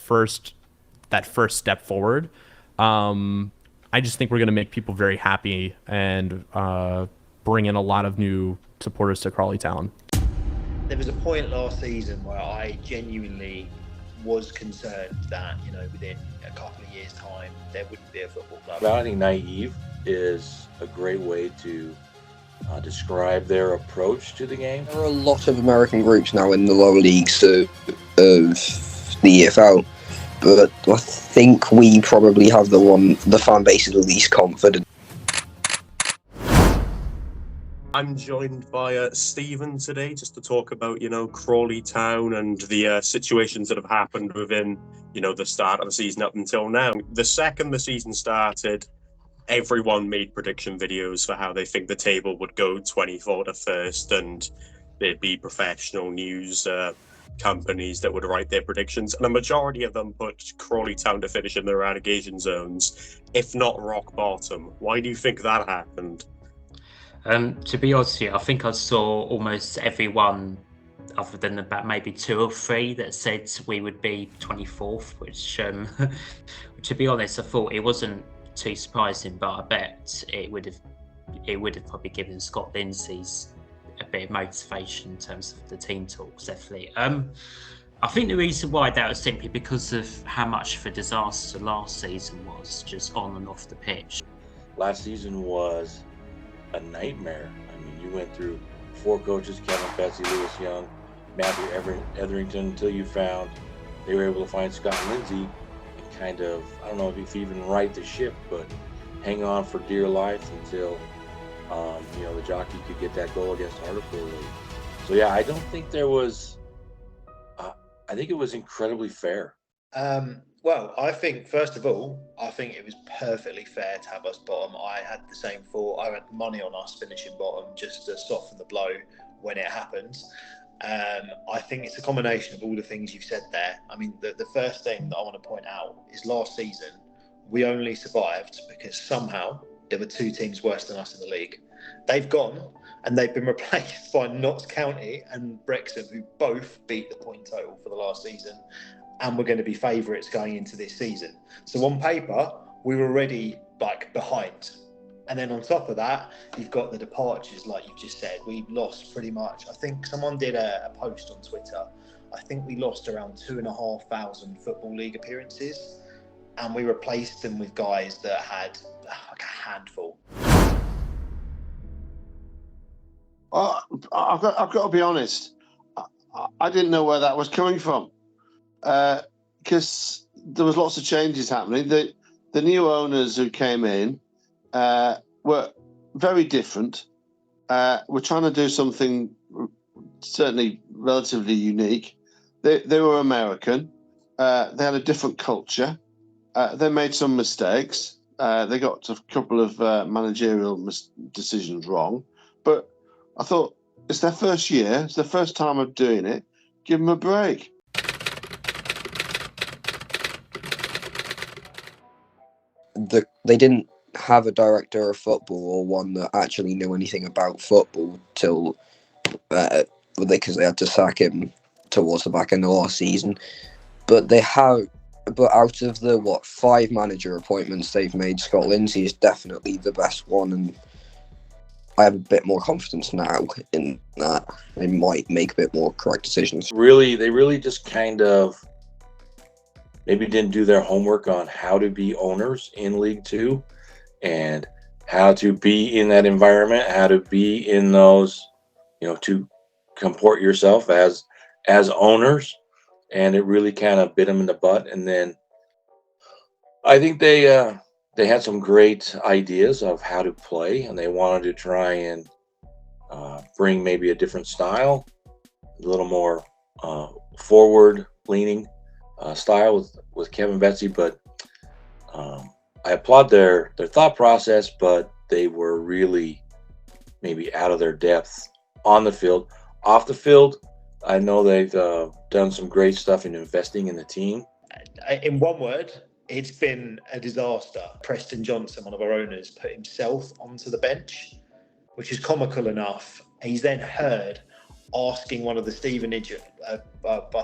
first step forward. I just think we're going to make people very happy and bring in a lot of new supporters to Crawley Town. There was a point last season where I genuinely was concerned that, within a couple of years' time, there wouldn't be a football club. Well, I think naive is a great way to describe their approach to the game. There are a lot of American groups now in the lower leagues of the EFL, but I think we probably have the fan base is the least confident. I'm joined by Stephen today just to talk about, Crawley Town and the situations that have happened within, the start of the season up until now. The second the season started, everyone made prediction videos for how they think the table would go 24 to 1st, and there'd be professional news companies that would write their predictions, and a majority of them put Crawley Town to finish in their relegation zones, if not rock bottom. Why do you think that happened? To be honest with you, I think I saw almost everyone, other than about maybe 2 or 3, that said we would be 24th, which, to be honest, I thought it wasn't too surprising, but I bet it would have probably given Scott Lindsay's a bit of motivation in terms of the team talks, definitely. I think the reason why that was simply because of how much of a disaster last season was, just on and off the pitch. Last season was a nightmare. I mean, you went through 4 coaches: Kevin Betsy, Lewis Young, Matthew Etherington, until they were able to find Scott Lindsay and kind of, I don't know if even right the ship, but hang on for dear life until the jockey could get that goal against Hartlepool. So yeah, I don't think there was. I think it was incredibly fair. Well, I think, first of all, it was perfectly fair to have us bottom. I had the same thought. I had money on us finishing bottom just to soften the blow when it happens. I think it's a combination of all the things you've said there. I mean, the first thing that I want to point out is last season, we only survived because somehow there were 2 teams worse than us in the league. They've gone and they've been replaced by Notts County and Brexham, who both beat the point total for the last season, and we're going to be favourites going into this season. So on paper, we were already behind. And then on top of that, you've got the departures, like you've just said. We lost pretty much. I think someone did a post on Twitter. I think we lost around 2,500 Football League appearances, and we replaced them with guys that had a handful. Well, I've got to be honest. I didn't know where that was coming from, because there was lots of changes happening. The new owners who came in were very different. We're trying to do something certainly relatively unique. They were American. They had a different culture. They made some mistakes. They got a couple of managerial decisions wrong. But I thought, it's their first year. It's their first time of doing it. Give them a break. They didn't have a director of football or one that actually knew anything about football till because they had to sack him towards the back end of last season. But out of the 5 manager appointments they've made, Scott Lindsay is definitely the best one, and I have a bit more confidence now in that they might make a bit more correct decisions. They really just kind of maybe didn't do their homework on how to be owners in League Two and how to be in that environment, how to be in those, to comport yourself as owners. And it really kind of bit them in the butt. And then I think they had some great ideas of how to play, and they wanted to try and bring maybe a different style, a little more forward-leaning style with Kevin Betsy. But I applaud their thought process, but they were really maybe out of their depth on the field. Off the field, I know they've done some great stuff in investing in the team. In one word, it's been a disaster. Preston Johnson, one of our owners, put himself onto the bench, which is comical enough. He's then heard asking one of the Stevenage, I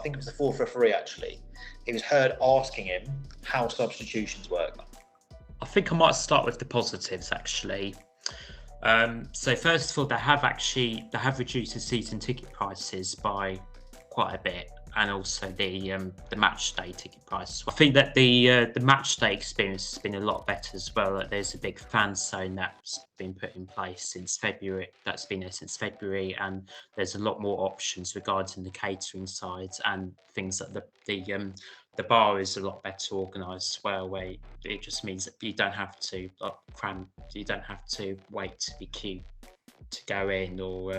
think it was the fourth referee actually. He was heard asking him how substitutions work. I think I might start with the positives actually. So first of all, they have reduced the season ticket prices by quite a bit, and also the match day ticket price. I think that the match day experience has been a lot better as well. There's a big fan zone that's been put in place since February. That's been there since February, and there's a lot more options regarding the catering side and things like the bar is a lot better organised as well, where it just means that you don't have to wait to be queued to go in or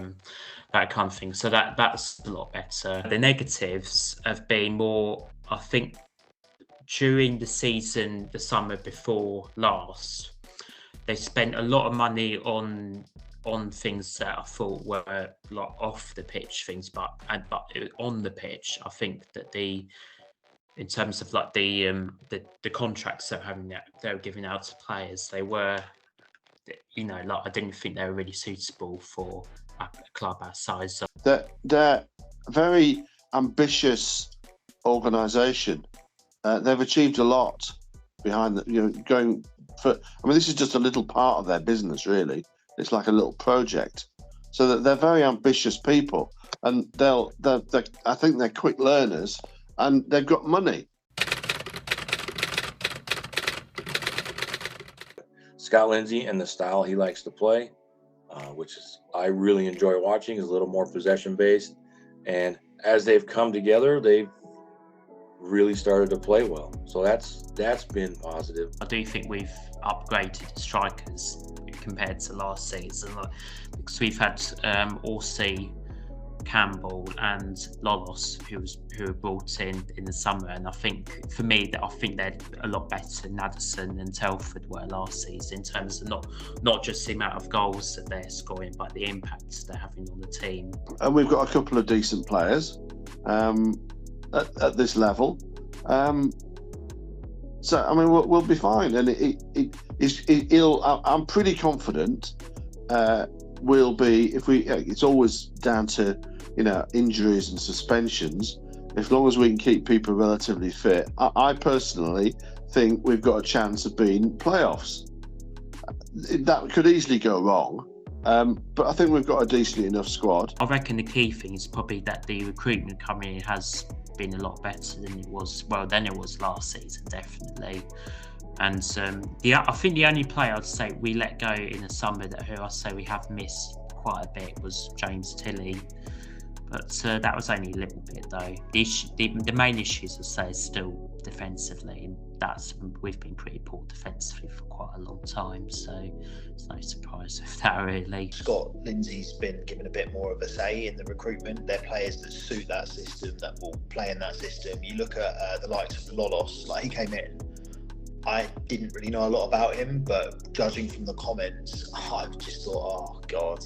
that kind of thing. So that's a lot better. The negatives have been more, I think, during the season, the summer before last, they spent a lot of money on things that I thought were like off the pitch things, but on the pitch, I think that in terms of like the contracts they were giving out to players, they were, like I didn't think they were really suitable for a club our size. So they're a very ambitious organisation. They've achieved a lot behind going for. I mean, this is just a little part of their business, really. It's like a little project. So that they're very ambitious people, and I think they're quick learners. And they've got money. Scott Lindsay and the style he likes to play, which I really enjoy watching, is a little more possession based. And as they've come together, they've really started to play well. So that's been positive. I do think we've upgraded strikers compared to last season, because we've had Orsi, Campbell and Lolos, who were brought in the summer, and I think for me I think they're a lot better than Addison and Telford were last season in terms of not just the amount of goals that they're scoring, but the impact they're having on the team. And we've got a couple of decent players at this level, so I mean we'll be fine, and I'm pretty confident we'll be, if we. It's always down to injuries and suspensions. As long as we can keep people relatively fit, I personally think we've got a chance of being playoffs. That could easily go wrong, but I think we've got a decent enough squad. I reckon the key thing is probably that the recruitment coming in has been a lot better than it was last season, definitely. And I think the only player I'd say we let go in the summer who I say we have missed quite a bit was James Tilley. But that was only a little bit though. The main issues, I say, is still defensively, and we've been pretty poor defensively for quite a long time. So it's no surprise with that, really. Scott Lindsay's been given a bit more of a say in the recruitment. They're players that suit that system, that will play in that system. You look at the likes of Lolos, like he came in. I didn't really know a lot about him, but judging from the comments, I just thought, oh God,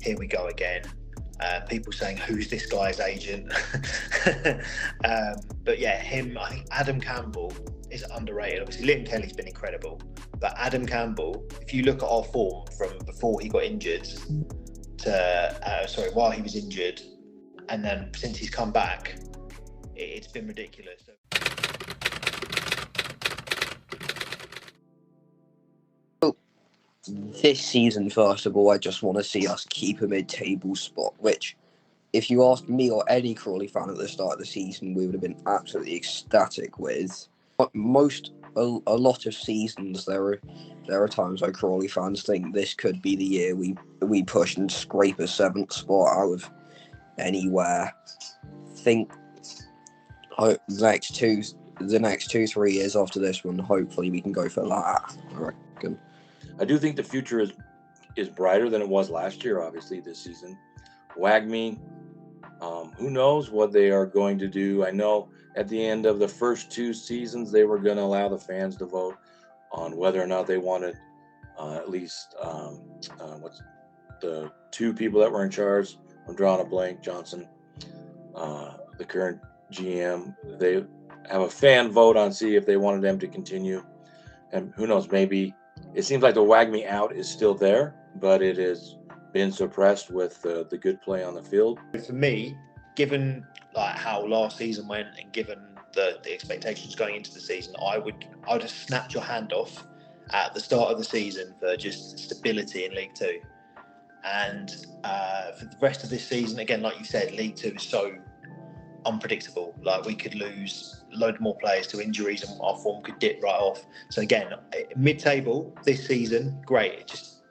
here we go again. People saying, who's this guy's agent? But yeah, I think Adam Campbell is underrated. Obviously, Liam Kelly's been incredible, but Adam Campbell, if you look at our form from before he got injured to, while he was injured, and then since he's come back, it's been ridiculous. This season, first of all, I just want to see us keep a mid-table spot, which, if you asked me or any Crawley fan at the start of the season, we would have been absolutely ecstatic with. But a lot of seasons, there are times where Crawley fans think this could be the year we push and scrape a 7th spot out of anywhere. Think the next 2-3 years after this one, hopefully we can go for that, I reckon. I do think the future is brighter than it was last year, obviously, this season. WAGMI, who knows what they are going to do. I know at the end of the first 2 seasons, they were going to allow the fans to vote on whether or not they wanted at least what's the 2 people that were in charge. I'm drawing a blank. Johnson, the current GM, they have a fan vote on see if they wanted them to continue. And who knows, maybe it seems like the WAGMI out is still there, but it is been suppressed with the good play on the field. For me, given like how last season went and given the expectations going into the season, I would have snapped your hand off at the start of the season for just stability in League Two. And for the rest of this season, again, like you said, League Two is so unpredictable. Like, we could lose a load more players to injuries and our form could dip right off. So again, mid-table this season, great. Just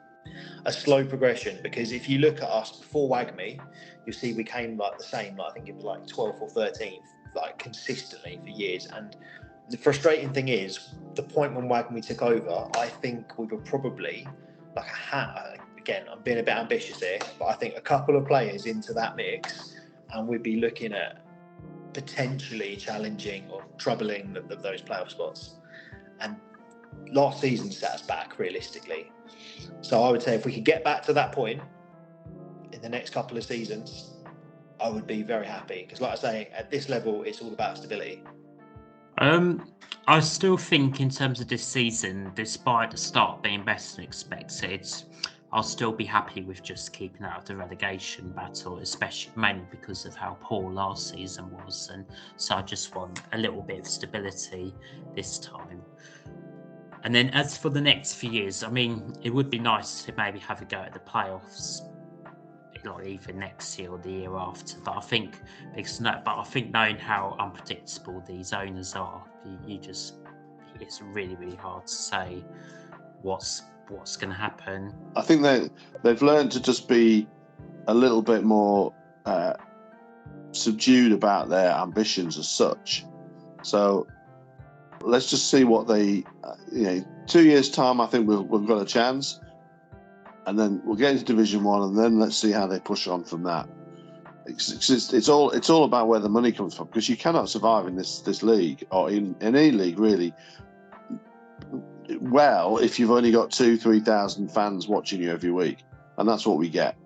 a slow progression, because if you look at us before WAGMI, you'll see we came like the same. Like, I think it was like 12th or 13th, like consistently for years. And the frustrating thing is, the point when WAGMI took over, I think we were probably like again, I'm being a bit ambitious here, but I think a couple of players into that mix, and we'd be looking at potentially challenging or troubling those playoff spots. And last season set us back realistically. So I would say if we could get back to that point in the next couple of seasons, I would be very happy. Because like I say, at this level, it's all about stability. I still think in terms of this season, despite the start being better than expected, I'll still be happy with just keeping out of the relegation battle, especially mainly because of how poor last season was. And so I just want a little bit of stability this time. And then as for the next few years, I mean, it would be nice to maybe have a go at the playoffs, like either next year or the year after. But I think knowing how unpredictable these owners are, it's really, really hard to say what's going to happen. I think they've learned to just be a little bit more subdued about their ambitions as such. So let's just see what 2 years' time, I think we've got a chance, and then we'll get into Division 1, and then let's see how they push on from that. It's all about where the money comes from, because you cannot survive in this league, or in any league really, well, if you've only got 2,000-3,000 fans watching you every week, and that's what we get.